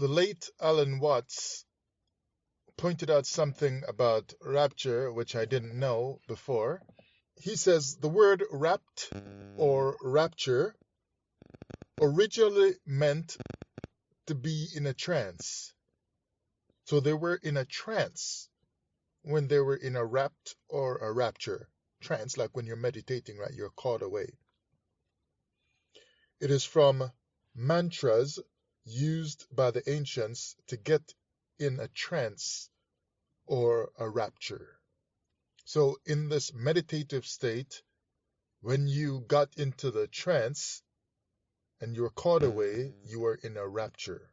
The late Alan Watts pointed out something about rapture which I didn't know before. He says the word rapt or rapture originally meant to be in a trance. So they were in a trance when they were in a rapt or a rapture. Trance, like when you're meditating, right? You're caught away. It is from mantras used by the ancients to get in a trance or a rapture. So in this meditative state, when you got into the trance and you were caught away, you were in a rapture.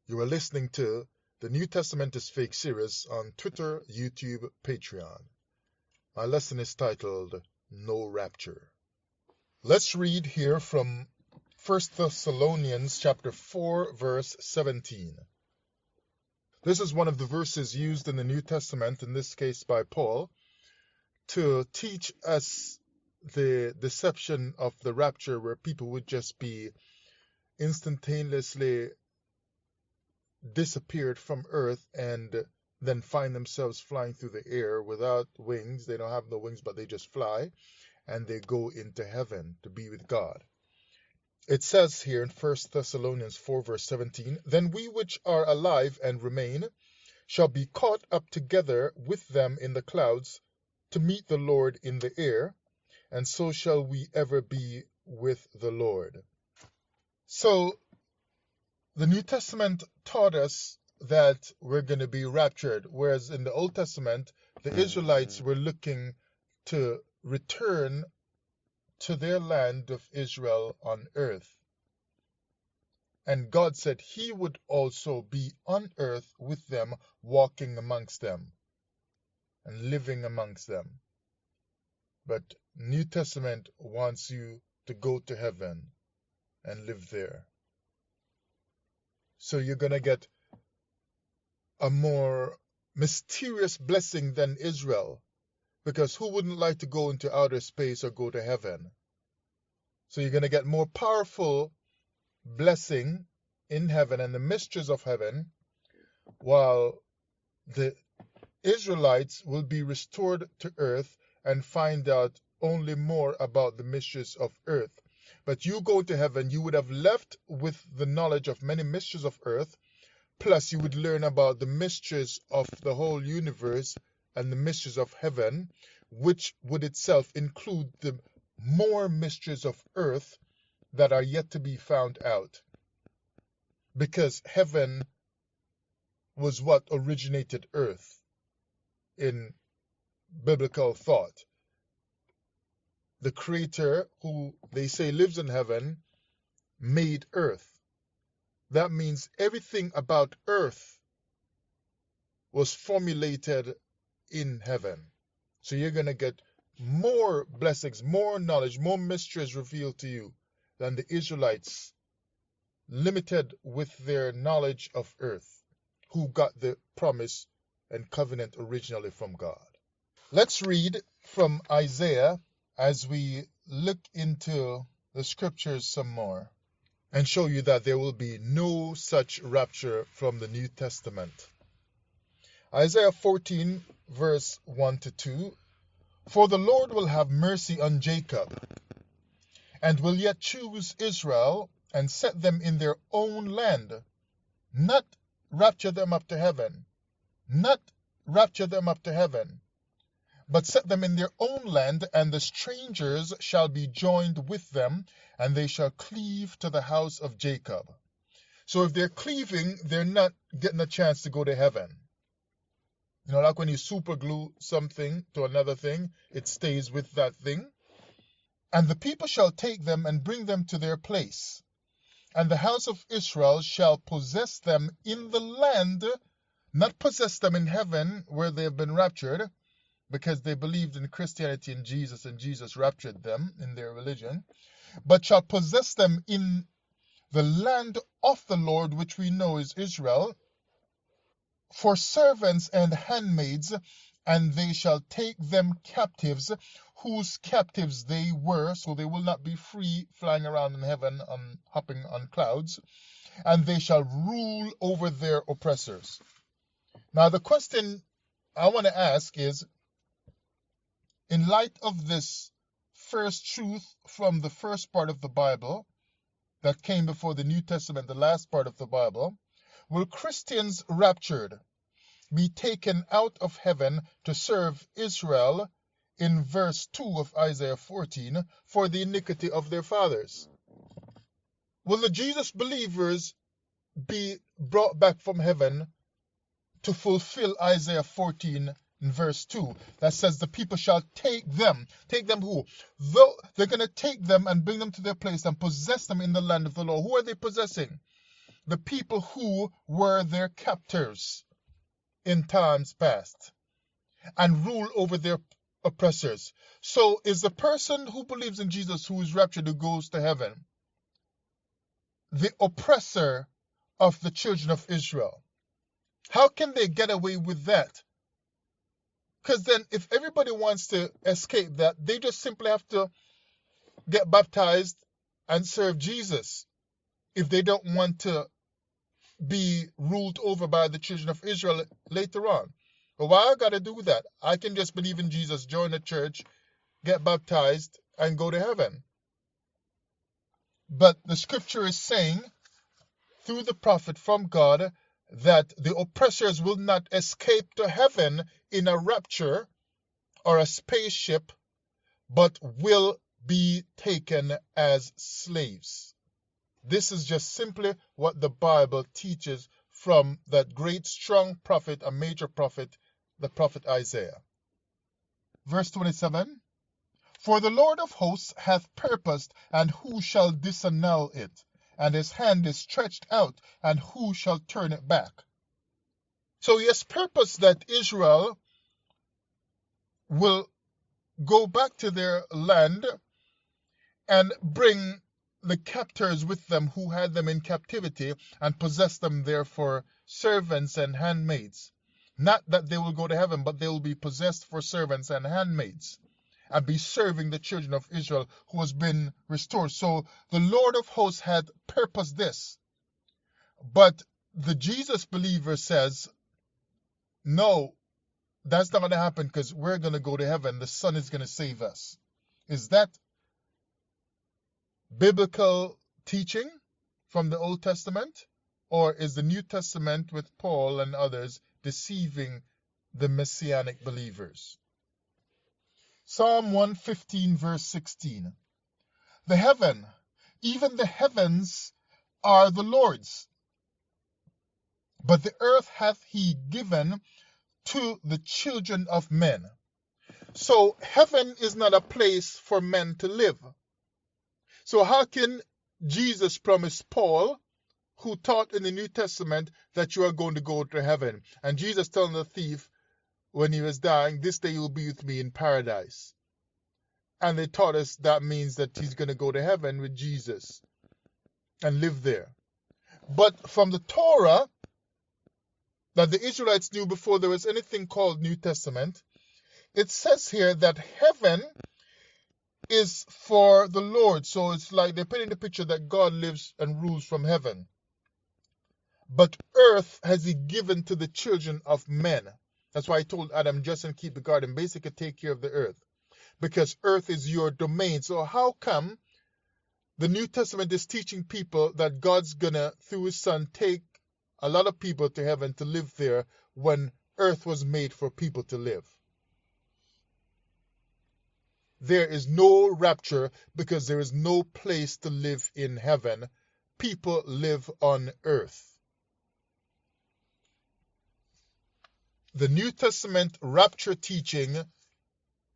You are listening to the New Testament is Fake series on Twitter, YouTube, Patreon. My lesson is titled No Rapture. Let's read here from 1 Thessalonians chapter 4, verse 17. This is one of the verses used in the New Testament, in this case by Paul, to teach us the deception of the rapture, where people would just be instantaneously disappeared from earth and then find themselves flying through the air without wings. They don't have no wings, but they just fly, and they go into heaven to be with God. It says here in 1 Thessalonians 4 verse 17, "Then we which are alive and remain shall be caught up together with them in the clouds to meet the Lord in the air, and so shall we ever be with the Lord." So the New Testament taught us that we're going to be raptured, whereas in the Old Testament, the Israelites were looking to return to their land of Israel on earth. And God said he would also be on earth with them, walking amongst them and living amongst them. But New Testament wants you to go to heaven and live there. So you're going to get a more mysterious blessing than Israel, because who wouldn't like to go into outer space or go to heaven? So you're going to get more powerful blessing in heaven and the mysteries of heaven, while the Israelites will be restored to earth and find out only more about the mysteries of earth. But you go to heaven, you would have left with the knowledge of many mysteries of earth, plus you would learn about the mysteries of the whole universe and the mysteries of heaven, which would itself include the more mysteries of earth that are yet to be found out. Because heaven was what originated earth in biblical thought. The Creator, who they say lives in heaven, made earth. That means everything about earth was formulated in heaven. So you're going to get more blessings, more knowledge, more mysteries revealed to you than the Israelites, limited with their knowledge of earth, who got the promise and covenant originally from God. Let's read from Isaiah as we look into the scriptures some more and show you that there will be no such rapture from the New Testament. Isaiah 14 verse 1 to 2, "For the Lord will have mercy on Jacob, and will yet choose Israel, and set them in their own land, not rapture them up to heaven, not rapture them up to heaven, but set them in their own land, and the strangers shall be joined with them, and they shall cleave to the house of Jacob." So if they're cleaving, they're not getting a chance to go to heaven. You know, like when you super glue something to another thing, it stays with that thing. "And the people shall take them and bring them to their place, and the house of Israel shall possess them in the land," not possess them in heaven where they have been raptured, because they believed in Christianity and Jesus raptured them in their religion, "but shall possess them in the land of the Lord," which we know is Israel, "for servants and handmaids, and they shall take them captives, whose captives they were," so they will not be free flying around in heaven, hopping on clouds, and they shall rule over their oppressors. Now, the question I want to ask is, in light of this first truth from the first part of the Bible that came before the New Testament, the last part of the Bible, will Christians raptured be taken out of heaven to serve Israel in verse 2 of Isaiah 14 for the iniquity of their fathers? Will the Jesus believers be brought back from heaven to fulfill Isaiah 14 in verse 2 that says the people shall take them who? Though they're going to take them and bring them to their place and possess them in the land of the Lord. Who are they possessing? The people who were their captors in times past and rule over their oppressors. So is the person who believes in Jesus, who is raptured, who goes to heaven, the oppressor of the children of Israel? How can they get away with that? Because then if everybody wants to escape that, they just simply have to get baptized and serve Jesus if they don't want to be ruled over by the children of Israel later on. But why I got to do that? I can just believe in Jesus, join a church, get baptized, and go to heaven. But the scripture is saying, through the prophet from God, that the oppressors will not escape to heaven in a rapture or a spaceship, but will be taken as slaves. This is just simply what the Bible teaches from that great strong prophet, a major prophet, the prophet Isaiah. Verse 27, for the Lord of hosts hath purposed, and who shall disannul it? And his hand is stretched out, and who shall turn it back? So he has purposed that Israel will go back to their land and bring the captors with them who had them in captivity and possess them there for servants and handmaids. Not that they will go to heaven, but they will be possessed for servants and handmaids and be serving the children of Israel who has been restored. So the Lord of hosts had purposed this. But the Jesus believer says, no, that's not going to happen because we're going to go to heaven. The Son is going to save us. Is that biblical teaching from the Old Testament? Or is the New Testament with Paul and others deceiving the Messianic believers? Psalm 115 verse 16. The heaven, even the heavens, are the Lord's, but the earth hath he given to the children of men. So heaven is not a place for men to live. So how can Jesus promise Paul, who taught in the New Testament, that you are going to go to heaven? And Jesus telling the thief when he was dying, this day you will be with me in paradise. And they taught us that means that he's going to go to heaven with Jesus and live there. But from the Torah that the Israelites knew before there was anything called New Testament, it says here that heaven is for the Lord. So it's like they're painting the picture that God lives and rules from heaven. But earth has he given to the children of men. That's why I told Adam, just and keep the garden, basically take care of the earth. Because earth is your domain. So how come the New Testament is teaching people that God's gonna, through his Son, take a lot of people to heaven to live there when earth was made for people to live? There is no rapture because there is no place to live in heaven. People live on earth. The New Testament rapture teaching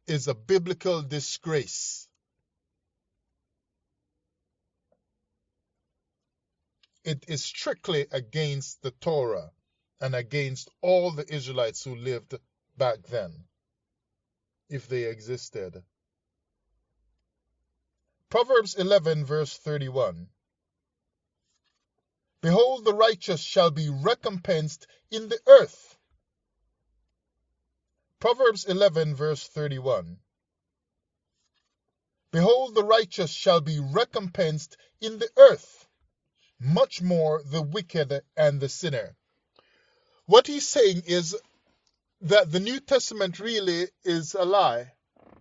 is a biblical disgrace. It is strictly against the Torah and against all the Israelites who lived back then, if they existed. Proverbs 11 verse 31. Behold, the righteous shall be recompensed in the earth. Proverbs 11 verse 31. Behold, the righteous shall be recompensed in the earth. much more the wicked and the sinner. What he's saying is that the New Testament really is a lie,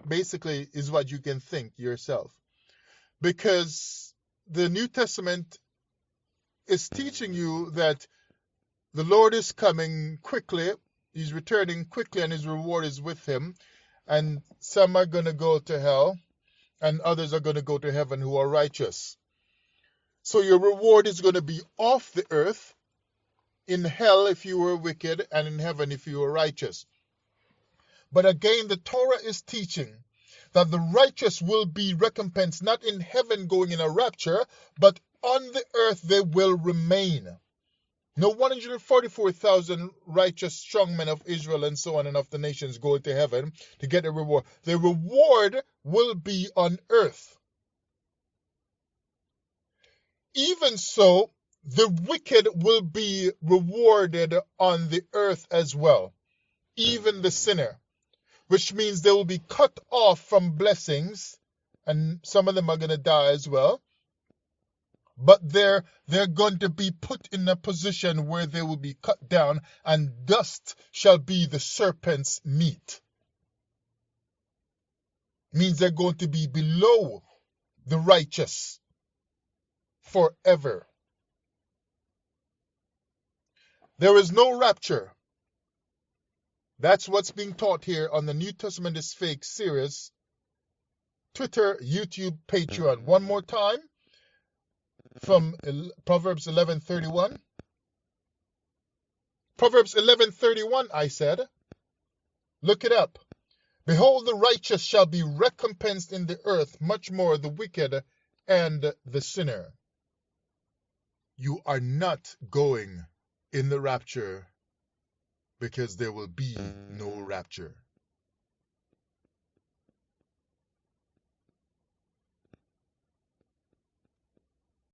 basically, is what you can think yourself. Because the New Testament is teaching you that the Lord is coming quickly, he's returning quickly, and his reward is with him. And some are going to go to hell, and others are going to go to heaven who are righteous. So your reward is going to be off the earth, in hell if you were wicked, and in heaven if you were righteous. But again, the Torah is teaching that the righteous will be recompensed, not in heaven going in a rapture, but on the earth they will remain. No 144,000 righteous strong men of Israel and so on and of the nations go into heaven to get a reward. The reward will be on earth. Even so, the wicked will be rewarded on the earth as well, even the sinner, which means they will be cut off from blessings, and some of them are going to die as well. But they're going to be put in a position where they will be cut down, and dust shall be the serpent's meat. Means they're going to be below the righteous forever. There is no rapture. That's what's being taught here on the New Testament is Fake series. Twitter, YouTube, Patreon. One more time. From Proverbs 11:31. Proverbs 11:31, I said. Look it up. Behold, the righteous shall be recompensed in the earth, much more the wicked and the sinner. You are not going in the rapture, because there will be no rapture.